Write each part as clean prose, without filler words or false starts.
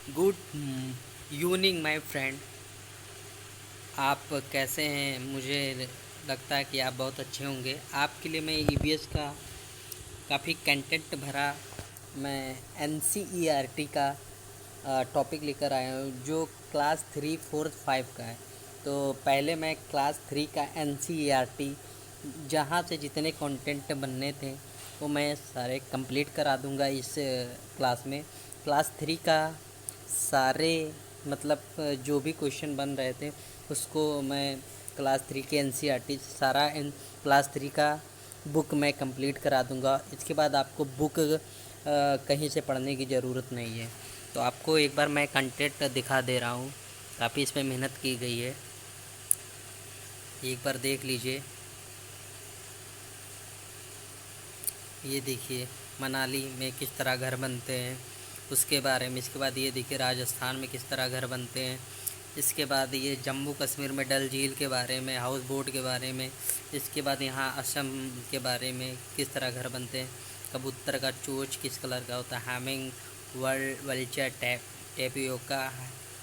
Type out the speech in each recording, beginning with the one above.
Good evening my friend. आप कैसे हैं? मुझे लगता है कि आप बहुत अच्छे होंगे। आपके लिए मैं ईवीएस का काफ़ी कंटेंट भरा मैं एनसीईआरटी का टॉपिक लेकर आया हूँ, जो क्लास 3, 4, 5 का है। तो पहले मैं क्लास 3 का एनसीईआरटी जहाँ से जितने कंटेंट बनने थे वो मैं सारे कंप्लीट करा दूँगा इस क्लास में। क्लास 3 का सारे मतलब जो भी क्वेश्चन बन रहे थे उसको मैं क्लास 3 के एनसीईआरटी सारा क्लास 3 का बुक मैं कंप्लीट करा दूंगा। इसके बाद आपको बुक कहीं से पढ़ने की ज़रूरत नहीं है। तो आपको एक बार मैं कंटेंट दिखा दे रहा हूँ, काफ़ी इसमें मेहनत की गई है, एक बार देख लीजिए। ये देखिए मनाली में किस तरह घर बनते हैं उसके बारे में। इसके बाद ये देखिए राजस्थान में किस तरह घर बनते हैं। इसके बाद ये जम्मू कश्मीर में डल झील के बारे में, हाउस बोट के बारे में। इसके बाद यहाँ असम के बारे में किस तरह घर बनते हैं। कबूतर का चोंच किस कलर का होता है, Hamming vulture, tapioca,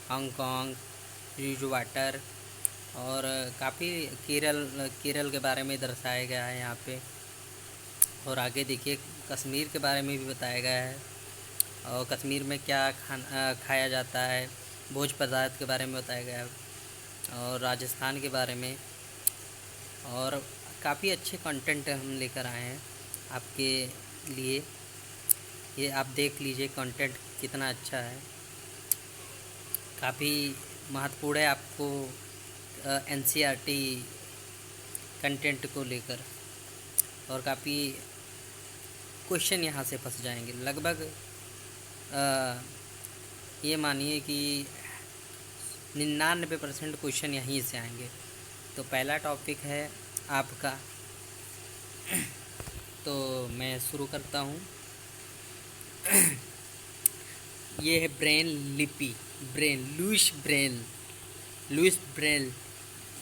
Hong Kong, use water. और काफ़ी केरल के बारे में दर्शाया गया है यहाँ पे। और आगे देखिए कश्मीर के बारे में भी बताया गया है, और कश्मीर में क्या खाया जाता है, भोज पदार्थ के बारे में बताया गया है, और राजस्थान के बारे में। और काफ़ी अच्छे कंटेंट हम लेकर आए हैं आपके लिए। ये आप देख लीजिए कंटेंट कितना अच्छा है, काफ़ी महत्वपूर्ण है आपको एनसीईआरटी कंटेंट को लेकर। और काफ़ी क्वेश्चन यहाँ से फंस जाएंगे लगभग। ये मानिए कि 99% क्वेश्चन यहीं से आएंगे। तो पहला टॉपिक है आपका, तो मैं शुरू करता हूँ। ये है ब्रेन लिपि। लुइस ब्रेल,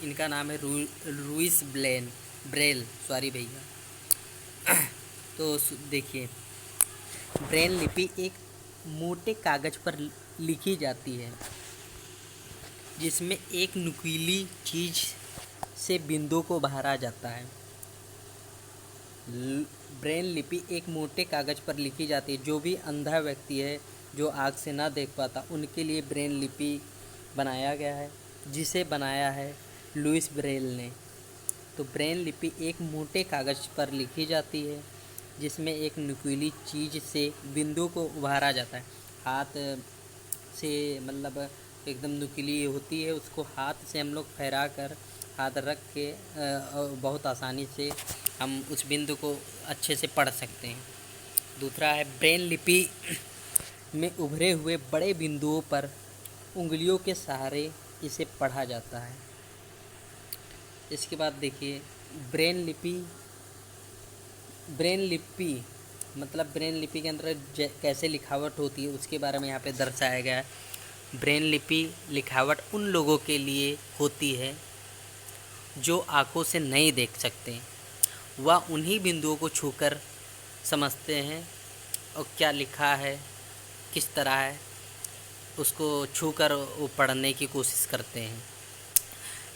इनका नाम है लुइस ब्रेल, सॉरी भैया। तो देखिए, ब्रेन लिपि एक मोटे कागज़ पर लिखी जाती है जिसमें एक नुकीली चीज़ से बिंदु को भरा जाता है। ब्रेन लिपि एक मोटे कागज़ पर लिखी जाती है। जो भी अंधा व्यक्ति है, जो आँख से ना देख पाता, उनके लिए ब्रेन लिपि बनाया गया है, जिसे बनाया है लुइस ब्रेल ने। तो ब्रेन लिपि एक मोटे कागज़ पर लिखी जाती है जिसमें एक नुकीली चीज़ से बिंदु को उभारा जाता है। हाथ से मतलब एकदम नुकीली होती है, उसको हाथ से हम लोग फहरा कर, हाथ रख के बहुत आसानी से हम उस बिंदु को अच्छे से पढ़ सकते हैं। दूसरा है ब्रेन लिपि में उभरे हुए बड़े बिंदुओं पर उंगलियों के सहारे इसे पढ़ा जाता है। इसके बाद देखिए ब्रेन लिपि मतलब ब्रेन लिपि के अंदर कैसे लिखावट होती है उसके बारे में यहाँ पे दर्शाया गया है। ब्रेन लिपि लिखावट उन लोगों के लिए होती है जो आँखों से नहीं देख सकते। वह उन्हीं बिंदुओं को छूकर समझते हैं और क्या लिखा है, किस तरह है, उसको छूकर वो पढ़ने की कोशिश करते हैं।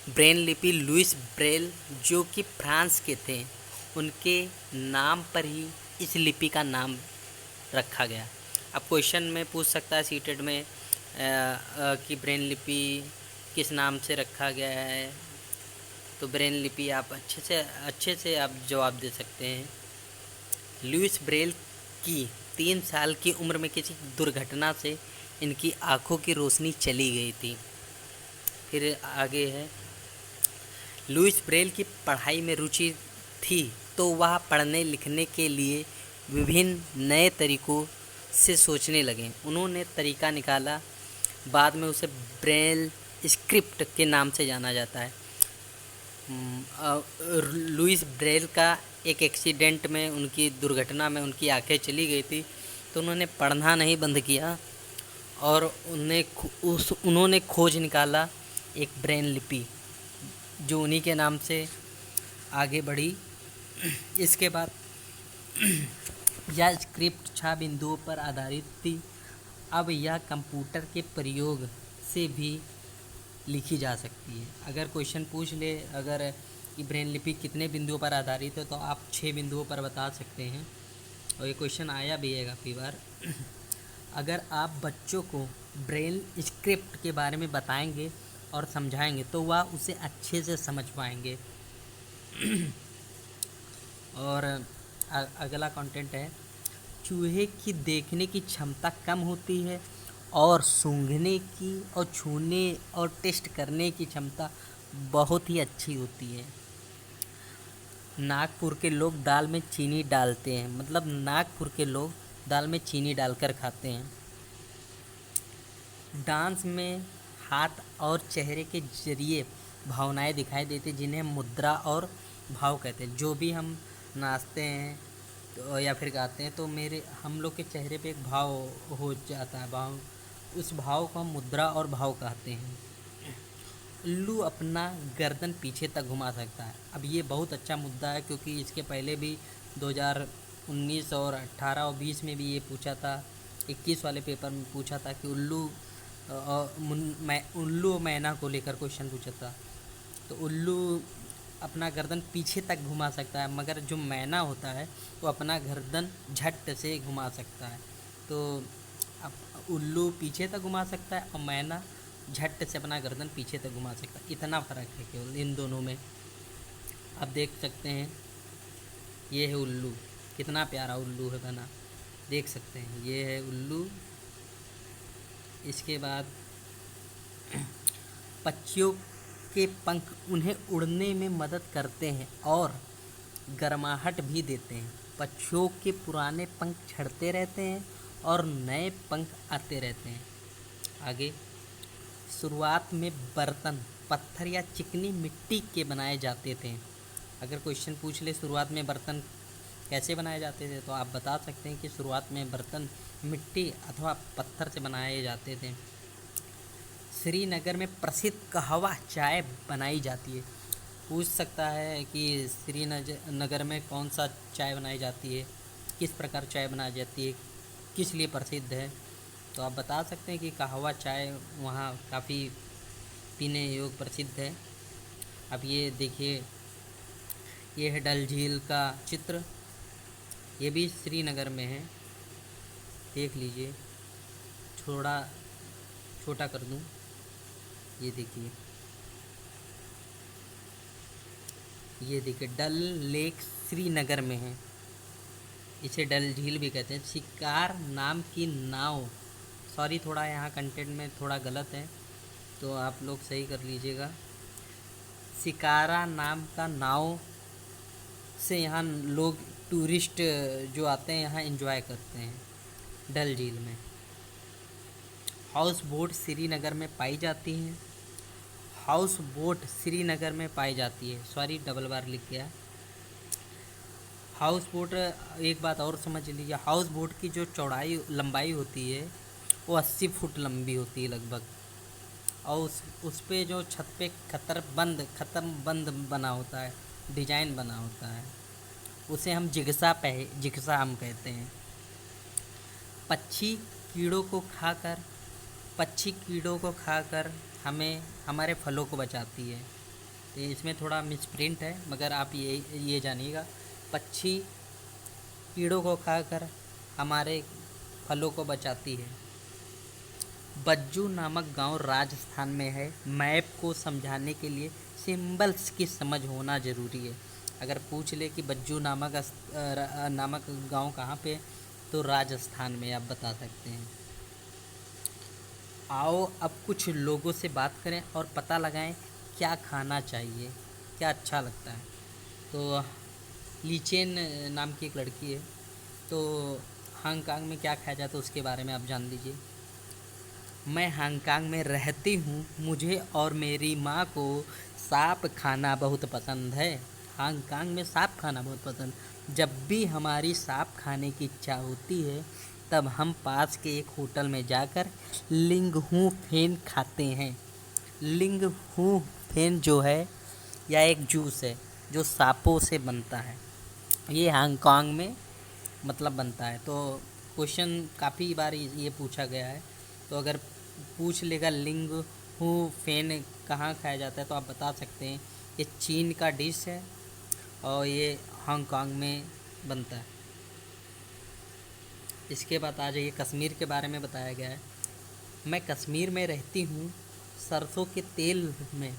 ब्रेन लिपि लुइस ब्रेल, जो कि फ्रांस के थे, उनके नाम पर ही इस लिपि का नाम रखा गया। अब क्वेश्चन में पूछ सकता है सीटेट में कि ब्रेन लिपि किस नाम से रखा गया है। तो ब्रेन लिपि आप अच्छे से आप जवाब दे सकते हैं। लुइस ब्रेल की 3 साल की उम्र में किसी दुर्घटना से इनकी आँखों की रोशनी चली गई थी। फिर आगे है, लुइस ब्रेल की पढ़ाई में रुचि थी, तो वह पढ़ने लिखने के लिए विभिन्न नए तरीक़ों से सोचने लगे। उन्होंने तरीका निकाला, बाद में उसे ब्रेल स्क्रिप्ट के नाम से जाना जाता है। लुइस ब्रेल का एक एक्सीडेंट में, उनकी दुर्घटना में उनकी आंखें चली गई थी, तो उन्होंने पढ़ना नहीं बंद किया और उन्होंने खोज निकाला एक ब्रेन लिपि, जो उन्हीं के नाम से आगे बढ़ी। इसके बाद यह स्क्रिप्ट 6 बिंदुओं पर आधारित थी। अब यह कंप्यूटर के प्रयोग से भी लिखी जा सकती है। अगर क्वेश्चन पूछ ले अगर कि ब्रेन लिपि कितने बिंदुओं पर आधारित है, तो आप 6 बिंदुओं पर बता सकते हैं, और ये क्वेश्चन आया भी है काफ़ी बार। अगर आप बच्चों को ब्रेन स्क्रिप्ट के बारे में बताएंगे और समझाएंगे तो वह उसे अच्छे से समझ पाएंगे। और अगला कंटेंट है, चूहे की देखने की क्षमता कम होती है और सूंघने की और छूने और टेस्ट करने की क्षमता बहुत ही अच्छी होती है। नागपुर के लोग दाल में चीनी डालते हैं, मतलब नागपुर के लोग दाल में चीनी डालकर खाते हैं। डांस में हाथ और चेहरे के जरिए भावनाएं दिखाई देती हैं, जिन्हें मुद्रा और भाव कहते हैं। जो भी हम नाचते हैं तो या फिर गाते हैं तो हम लोग के चेहरे पे एक भाव हो जाता है, भाव, उस भाव को हम मुद्रा और भाव कहते हैं। उल्लू अपना गर्दन पीछे तक घुमा सकता है। अब ये बहुत अच्छा मुद्दा है, क्योंकि इसके पहले भी 2019 और 18 और 20 में भी ये पूछा था, 21 वाले पेपर में पूछा था कि उल्लू और मैना को लेकर क्वेश्चन पूछा था। तो उल्लू अपना गर्दन पीछे तक घुमा सकता है, मगर जो मैना होता है वो अपना गर्दन झट से घुमा सकता है। तो अब उल्लू पीछे तक घुमा सकता है और मैना झट से अपना गर्दन पीछे तक घुमा सकता है। इतना फ़र्क है केवल इन दोनों में। आप देख सकते हैं, ये है उल्लू, कितना प्यारा उल्लू है बना, देख सकते हैं, ये है उल्लू। इसके बाद पक्षियों के पंख उन्हें उड़ने में मदद करते हैं और गर्माहट भी देते हैं। पक्षियों के पुराने पंख झड़ते रहते हैं और नए पंख आते रहते हैं। आगे, शुरुआत में बर्तन पत्थर या चिकनी मिट्टी के बनाए जाते थे। अगर क्वेश्चन पूछ ले शुरुआत में बर्तन कैसे बनाए जाते थे, तो आप बता सकते हैं कि शुरुआत में बर्तन मिट्टी अथवा पत्थर से बनाए जाते थे। श्रीनगर में प्रसिद्ध कहवा चाय बनाई जाती है। पूछ सकता है कि श्रीनगर में कौन सा चाय बनाई जाती है, किस प्रकार चाय बनाई जाती है, किस लिए प्रसिद्ध है, तो आप बता सकते हैं कि कहवा चाय वहाँ काफ़ी पीने योग्य प्रसिद्ध है। अब ये देखिए, ये है डल झील का चित्र, ये भी श्रीनगर में है, देख लीजिए। थोड़ा छोटा कर दूँ, ये देखिए, ये देखिए डल लेक श्रीनगर में है, इसे डल झील भी कहते हैं। शिकार नाम की नाव, सॉरी थोड़ा यहाँ कंटेंट में थोड़ा गलत है, तो आप लोग सही कर लीजिएगा। शिकारा नाम का नाव से यहाँ लोग टूरिस्ट जो आते हैं यहाँ एंजॉय करते हैं डल झील में। हाउस बोट श्रीनगर में पाई जाती हैं। हाउस बोट श्रीनगर में पाई जाती है, सॉरी डबल बार लिख गया। हाउस बोट, एक बात और समझ लीजिए, हाउस बोट की जो चौड़ाई लंबाई होती है वो 80 फुट लंबी होती है लगभग, और उस पे जो छत पे खत्म बंद बना होता है, डिजाइन बना होता है, उसे हम जिग्सा हम कहते हैं। पक्षी कीड़ों को खाकर हमें हमारे फलों को बचाती है। तो इसमें थोड़ा मिसप्रिंट है, मगर आप ये जानिएगा, पक्षी कीड़ों को खाकर हमारे फलों को बचाती है। बज्जू नामक गांव राजस्थान में है। मैप को समझाने के लिए सिंबल्स की समझ होना ज़रूरी है। अगर पूछ ले कि बज्जू नामक गांव कहाँ पे, तो राजस्थान में, आप बता सकते हैं। आओ अब कुछ लोगों से बात करें और पता लगाएं क्या खाना चाहिए, क्या अच्छा लगता है। तो लीचेन नाम की एक लड़की है, तो हांगकांग में क्या खाया जाता है उसके बारे में आप जान लीजिए। मैं हांगकांग में रहती हूँ, मुझे और मेरी माँ को सांप खाना बहुत पसंद है। हांगकांग में सांप खाना बहुत पसंद। जब भी हमारी सांप खाने की इच्छा होती है तब हम पास के एक होटल में जाकर लिंगहू फेन खाते हैं। लिंगहू फेन जो है यह एक जूस है जो सांपों से बनता है, ये हांगकांग में मतलब बनता है। तो क्वेश्चन काफ़ी बार ये पूछा गया है तो अगर पूछ लेगा लिंग हु फेन कहाँ खाया जाता है तो आप बता सकते हैं ये चीन का डिश है और ये हांगकांग में बनता है। इसके बाद आ जाइए कश्मीर के बारे में बताया गया है। मैं कश्मीर में रहती हूँ, सरसों के तेल में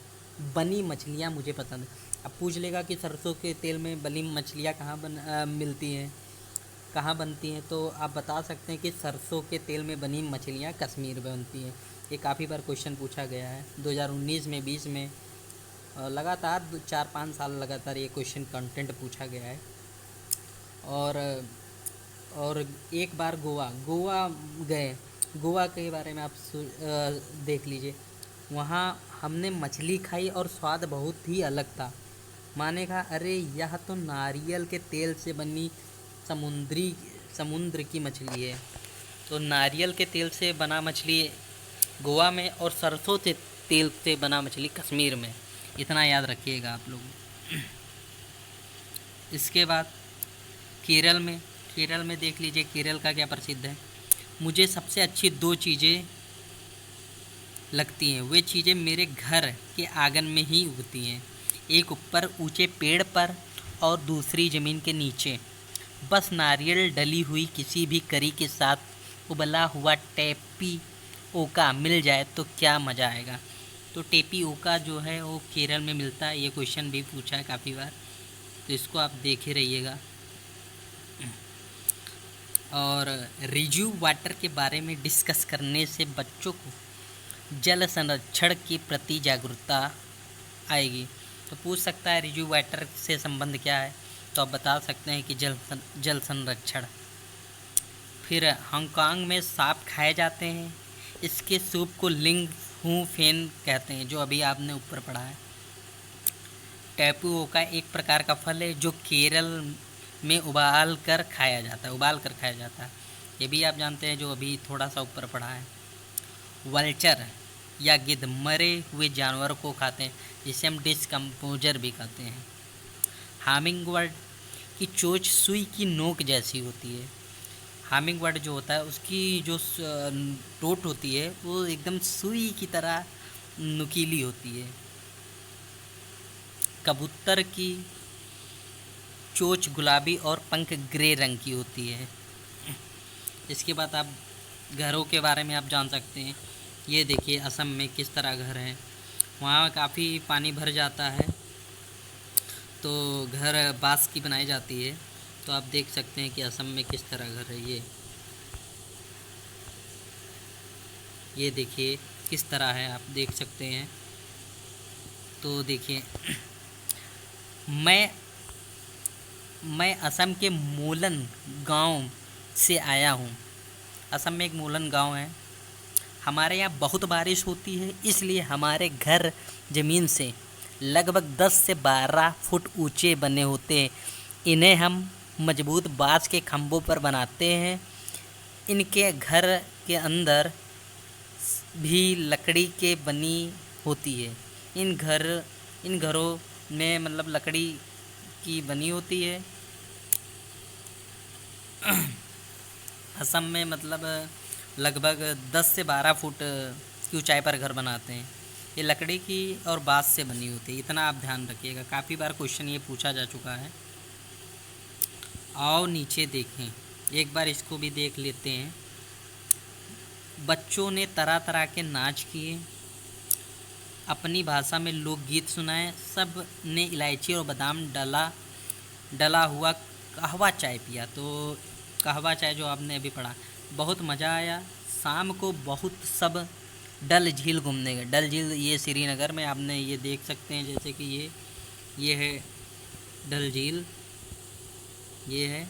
बनी मछलियाँ मुझे पसंद है। अब पूछ लेगा कि सरसों के तेल में बनी मछलियाँ कहाँ मिलती हैं, कहाँ बनती हैं, तो आप बता सकते हैं कि सरसों के तेल में बनी मछलियाँ कश्मीर में बनती हैं। ये काफ़ी बार क्वेश्चन पूछा गया है 2019 में, 20 में, लगातार 4-5 साल लगातार ये क्वेश्चन कंटेंट पूछा गया है। और एक बार गोवा गए, गोवा के बारे में आप देख लीजिए। वहाँ हमने मछली खाई और स्वाद बहुत ही अलग था। माने कहा अरे यह तो नारियल के तेल से बनी समुद्र की मछली है। तो नारियल के तेल से बना मछली गोवा में और सरसों से तेल से बना मछली कश्मीर में, इतना याद रखिएगा आप लोग। इसके बाद केरल में देख लीजिए केरल का क्या प्रसिद्ध है। मुझे सबसे अच्छी 2 चीज़ें लगती हैं, वे चीज़ें मेरे घर के आंगन में ही उगती हैं, एक ऊपर ऊंचे पेड़ पर और दूसरी ज़मीन के नीचे। बस नारियल डली हुई किसी भी करी के साथ उबला हुआ टेपी ओका मिल जाए तो क्या मज़ा आएगा। तो टेपी ओका जो है वो केरल में मिलता है, ये क्वेश्चन भी पूछा है काफ़ी बार, तो इसको आप देखे रहिएगा। और रिज्यू वाटर के बारे में डिस्कस करने से बच्चों को जल संरक्षण के प्रति जागरूकता आएगी। तो पूछ सकता है रिज्यू वाटर से संबंध क्या है, तो आप बता सकते हैं कि जल संरक्षण। फिर हांगकांग में सांप खाए जाते हैं, इसके सूप को लिंग हू फेन कहते हैं, जो अभी आपने ऊपर पढ़ा है। टैपुओ का एक प्रकार का फल है जो केरल में उबाल कर खाया जाता है, ये भी आप जानते हैं, जो अभी थोड़ा सा ऊपर पढ़ा है। वल्चर या गिद्ध मरे हुए जानवरों को खाते हैं, जिसे हम डिस्कम्पोजर भी कहते हैं। हामिंग बर्ड की चोंच सुई की नोक जैसी होती है। हामिंग बर्ड जो होता है उसकी जो टोट होती है वो एकदम सुई की तरह नुकीली होती है। कबूतर की चोंच गुलाबी और पंख ग्रे रंग की होती है। इसके बाद आप घरों के बारे में आप जान सकते हैं। ये देखिए असम में किस तरह घर है, वहाँ काफ़ी पानी भर जाता है तो घर बांस की बनाई जाती है। तो आप देख सकते हैं कि असम में किस तरह घर है। ये देखिए किस तरह है, आप देख सकते हैं। तो देखिए मैं असम के मोलन गांव से आया हूँ। असम में एक मोलन गांव है। हमारे यहाँ बहुत बारिश होती है, इसलिए हमारे घर ज़मीन से लगभग 10 से 12 फुट ऊंचे बने होते हैं। इन्हें हम मजबूत बाँस के खंभों पर बनाते हैं। इनके घर के अंदर भी लकड़ी के बनी होती है। इन घरों में मतलब लकड़ी की बनी होती है। असम में मतलब लगभग 10 से 12 फुट की ऊंचाई पर घर बनाते हैं। ये लकड़ी की और बाँस से बनी होती है, इतना आप ध्यान रखिएगा। काफ़ी बार क्वेश्चन ये पूछा जा चुका है। आओ नीचे देखें, एक बार इसको भी देख लेते हैं। बच्चों ने तरह तरह के नाच किए, अपनी भाषा में लोकगीत सुनाए, सब ने इलायची और बादाम डला हुआ कहवा चाय पिया। तो कहवा चाय जो आपने अभी पढ़ा, बहुत मज़ा आया। शाम को बहुत सब डल झील घूमने गए। डल झील ये श्रीनगर में आपने ये देख सकते हैं, जैसे कि ये है डल झील, ये है,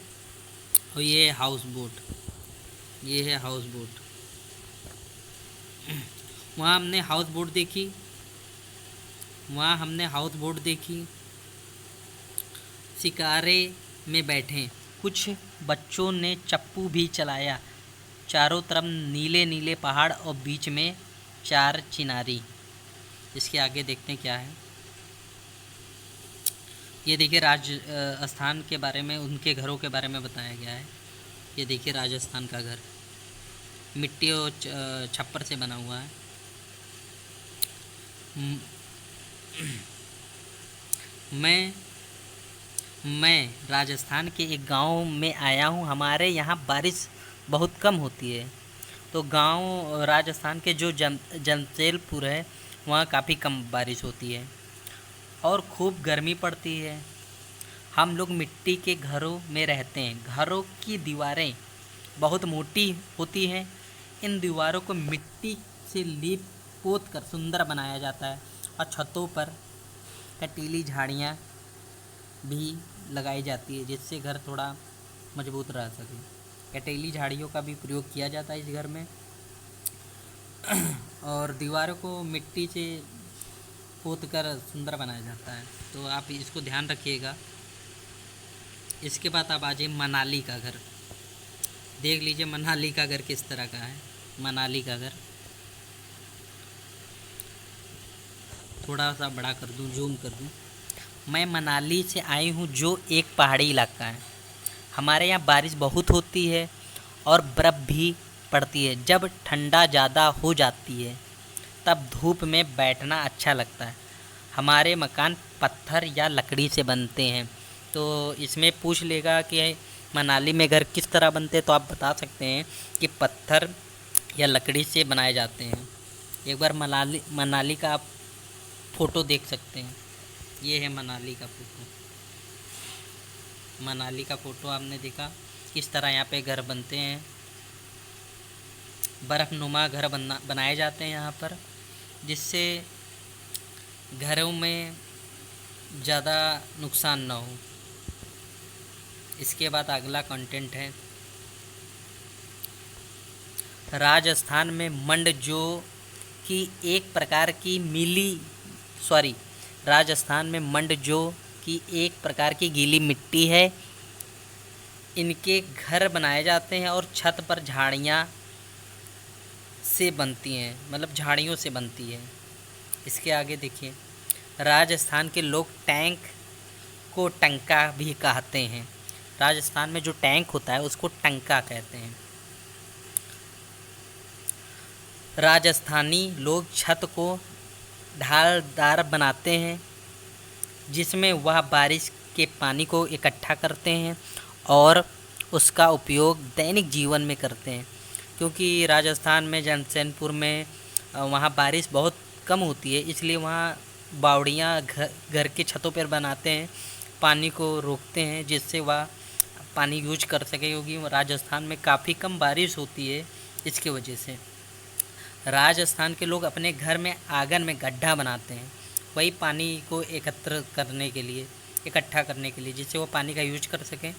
और ये है हाउस बोट, ये है हाउस बोट। वहाँ हमने हाउस बोट देखी। शिकारे में बैठे, कुछ बच्चों ने चप्पू भी चलाया। चारों तरफ नीले नीले पहाड़ और बीच में 4 चिनारी। इसके आगे देखते हैं क्या है। ये देखिए राजस्थान के बारे में, उनके घरों के बारे में बताया गया है। ये देखिए राजस्थान का घर। मिट्टी और छप्पर से बना हुआ है। म- मैं मैं राजस्थान के एक गांव में आया हूं। हमारे यहाँ बारिश बहुत कम होती है। तो गांव राजस्थान के जो जमशेदपुर है, वहाँ काफ़ी कम बारिश होती है और खूब गर्मी पड़ती है। हम लोग मिट्टी के घरों में रहते हैं। घरों की दीवारें बहुत मोटी होती हैं। इन दीवारों को मिट्टी से लीप पोत कर सुंदर बनाया जाता है और छतों पर कटीली झाड़ियाँ भी लगाई जाती है, जिससे घर थोड़ा मजबूत रह सके। कटीली झाड़ियों का भी प्रयोग किया जाता है इस घर में। और दीवारों को मिट्टी से पोत कर सुंदर बनाया जाता है। तो आप इसको ध्यान रखिएगा। इसके बाद आप आ जाइए मनाली का घर। देख लीजिए मनाली का घर किस तरह का है। मनाली का घर थोड़ा सा बड़ा कर दूं, जूम कर दूं। मैं मनाली से आई हूं, जो एक पहाड़ी इलाका है। हमारे यहाँ बारिश बहुत होती है और बर्फ़ भी पड़ती है। जब ठंडा ज़्यादा हो जाती है तब धूप में बैठना अच्छा लगता है। हमारे मकान पत्थर या लकड़ी से बनते हैं। तो इसमें पूछ लेगा कि मनाली में घर किस तरह बनते हैं, तो आप बता सकते हैं कि पत्थर या लकड़ी से बनाए जाते हैं। एक बार मनाली का आप फ़ोटो देख सकते हैं। ये है मनाली का फ़ोटो। मनाली का फ़ोटो आपने देखा किस तरह यहाँ पे घर बनते हैं। बर्फ़नुमा घर बनाए जाते हैं यहाँ पर, जिससे घरों में ज़्यादा नुकसान ना हो। इसके बाद अगला कंटेंट है राजस्थान में मंड, जो कि एक प्रकार की राजस्थान में मंड, जो कि एक प्रकार की गीली मिट्टी है। इनके घर बनाए जाते हैं और छत पर झाड़ियाँ से बनती हैं, मतलब झाड़ियों से बनती है। इसके आगे देखिए, राजस्थान के लोग टैंक को टंका भी कहते हैं। राजस्थान में जो टैंक होता है उसको टंका कहते हैं। राजस्थानी लोग छत को ढालदार बनाते हैं, जिसमें वह बारिश के पानी को इकट्ठा करते हैं और उसका उपयोग दैनिक जीवन में करते हैं। क्योंकि राजस्थान में जमशेदपुर में वहाँ बारिश बहुत कम होती है, इसलिए वहाँ बावड़ियाँ घर के छतों पर बनाते हैं, पानी को रोकते हैं, जिससे वह पानी यूज कर सके। क्योंकि राजस्थान में काफ़ी कम बारिश होती है, इसकी वजह से राजस्थान के लोग अपने घर में आंगन में गड्ढा बनाते हैं, वही पानी को इकट्ठा करने के लिए, जिससे वो पानी का यूज कर सकें।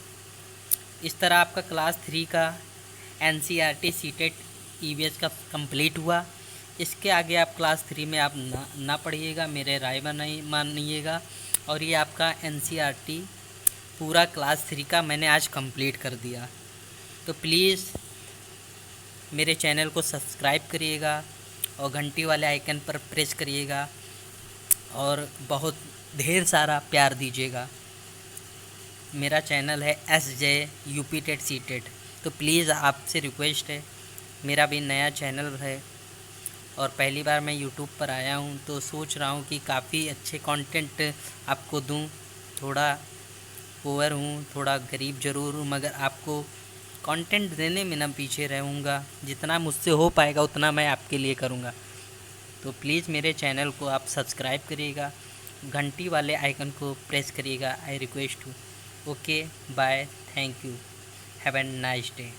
इस तरह आपका क्लास 3 का NCERT सीटेट EVS का कंप्लीट हुआ। इसके आगे आप क्लास 3 में आप ना पढ़िएगा, मेरे राय मानिएगा। और ये आपका NCERT पूरा क्लास 3 का मैंने आज कंप्लीट कर दिया। तो प्लीज़ मेरे चैनल को सब्सक्राइब करिएगा और घंटी वाले आइकन पर प्रेस करिएगा और बहुत ढेर सारा प्यार दीजिएगा। मेरा चैनल है SJ UP टेट सीटेट। तो प्लीज़ आपसे रिक्वेस्ट है, मेरा भी नया चैनल है और पहली बार मैं यूट्यूब पर आया हूँ, तो सोच रहा हूँ कि काफ़ी अच्छे कंटेंट आपको दूँ। थोड़ा पुअर हूँ, थोड़ा गरीब ज़रूर हूँ, मगर आपको कंटेंट देने में ना पीछे रहूँगा। जितना मुझसे हो पाएगा उतना मैं आपके लिए करूँगा। तो प्लीज़ मेरे चैनल को आप सब्सक्राइब करिएगा, घंटी वाले आइकन को प्रेस करिएगा। I request you. Okay, bye, thank you, have a nice day.